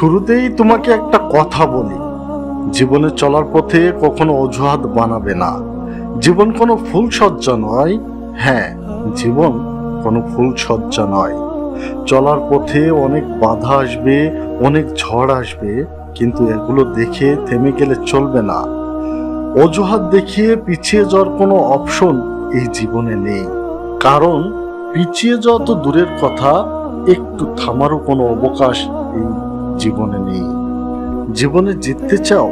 শুরুতেই তোমাকে একটা কথা বলি, জীবনে চলার পথে কখনো অজুহাত বানাবে না। জীবন কোনো ফুলসজ্জা নয়। হ্যাঁ, জীবন কোনো ফুলসজ্জা নয়। চলার পথে অনেক বাধা আসবে, অনেক ঝড় আসবে, কিন্তু এগুলো দেখে থেমে গেলে চলবে না। অজুহাত দেখিয়ে পিছিয়ে যাওয়ার কোনো অপশন এই জীবনে নেই। কারণ পিছিয়ে যাওয়া তো দূরের কথা, একটু থামারও কোনো অবকাশ এই জীবনে নেই। জীবনে জিততে চাও,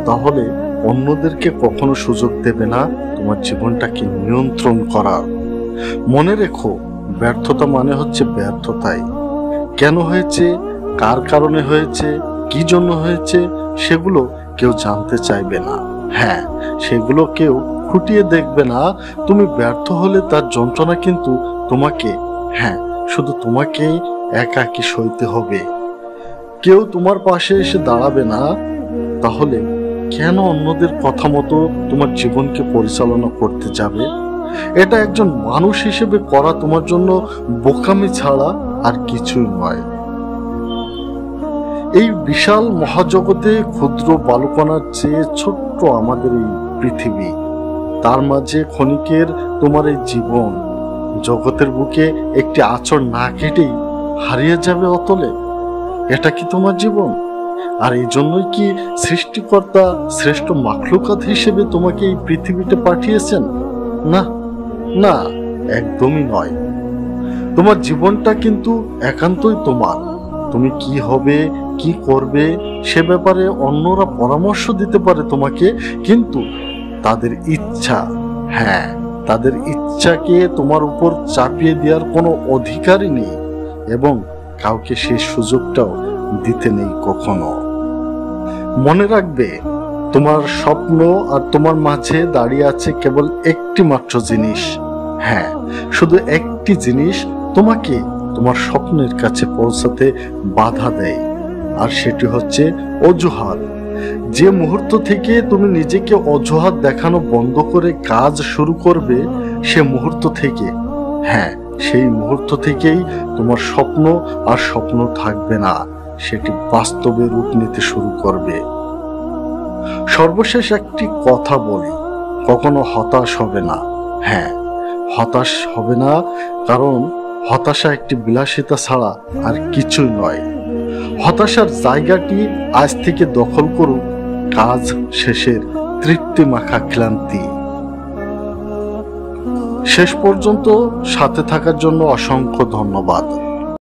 তাহলে অন্যদেরকে কখনো সুযোগ দেবে না তোমার জীবনটাকে নিয়ন্ত্রণ করার। মনে রেখো, ব্যর্থতা মানে হচ্ছে ব্যর্থতাই। কেন হয়েছে, কার কারণে হয়েছে, কি জন্য হয়েছে, সেগুলো কেউ জানতে চাইবে না। হ্যাঁ, সেগুলো কেউ খুঁটিয়ে দেখবে না। তুমি ব্যর্থ হলে তার যন্ত্রণা কিন্তু তোমাকে, হ্যাঁ, শুধু তোমাকে একাকী সইতে হবে। কেউ তোমার পাশে এসে দাঁড়াবে না। তাহলে কেন অন্যদের কথা মতো তোমার জীবনকে পরিচালনা করতে যাবে? এটা একজন মানুষ হিসেবে করা তোমার জন্য বোকামি ছাড়া আর কিছুই নয়। এই বিশাল মহাজগতে ক্ষুদ্র বালুকণার চেয়ে ছোট্ট আমাদের এই পৃথিবী, তার মাঝে ক্ষণিকের তোমার এই জীবন জগতের বুকে একটি আঁচড় না কেটেই হারিয়ে যাবে অতলে। এটা কি তোমার জীবন? আর এই জন্যই কি সৃষ্টিকর্তা শ্রেষ্ঠ মাখলুকাত হিসেবে তোমাকে এই পৃথিবীতে পাঠিয়েছেন? না না, একদমই নয়। তোমার জীবনটা কিন্তু একান্তই তোমার। তুমি কি হবে, কি করবে, সে ব্যাপারে অন্যরা পরামর্শ দিতে পারে তোমাকে, কিন্তু তাদের ইচ্ছা, হ্যাঁ, তাদের ইচ্ছাকে তোমার উপর চাপিয়ে দেওয়ার কোনো অধিকারই নেই, এবং কাউকে সেই সুযোগটাও দিতে নেই কখনো। মনে রাখবে, তোমার স্বপ্ন আর তোমার মাঝে দাঁড়িয়ে আছে কেবল একটি মাত্র জিনিস। হ্যাঁ, শুধু একটি জিনিস তোমাকে তোমার স্বপ্নের কাছে পৌঁছাতে বাধা দেয়, আর সেটি হচ্ছে অজুহাত। যে মুহূর্ত থেকে তুমি নিজেকে অজুহাত দেখানো বন্ধ করে কাজ শুরু করবে, সে মুহূর্ত থেকে, হ্যাঁ, সেই মুহূর্ত থেকেই তোমার স্বপ্ন আর স্বপ্ন থাকবে না, সেটি বাস্তবে রূপ নিতে শুরু করবে। সর্বশেষ একটি কথা বলি, কখনো হতাশ হবে না। হ্যাঁ, হতাশ হবে না, কারণ হতাশা একটি বিলাসিতা ছাড়া আর কিছুই নয়। হতাশার জায়গাটি আজ থেকে দখল করুক কাজ শেষের তৃপ্তি মাখা ক্লান্তি। শেষ পর্যন্ত সাথে থাকার জন্য অসংখ্য ধন্যবাদ।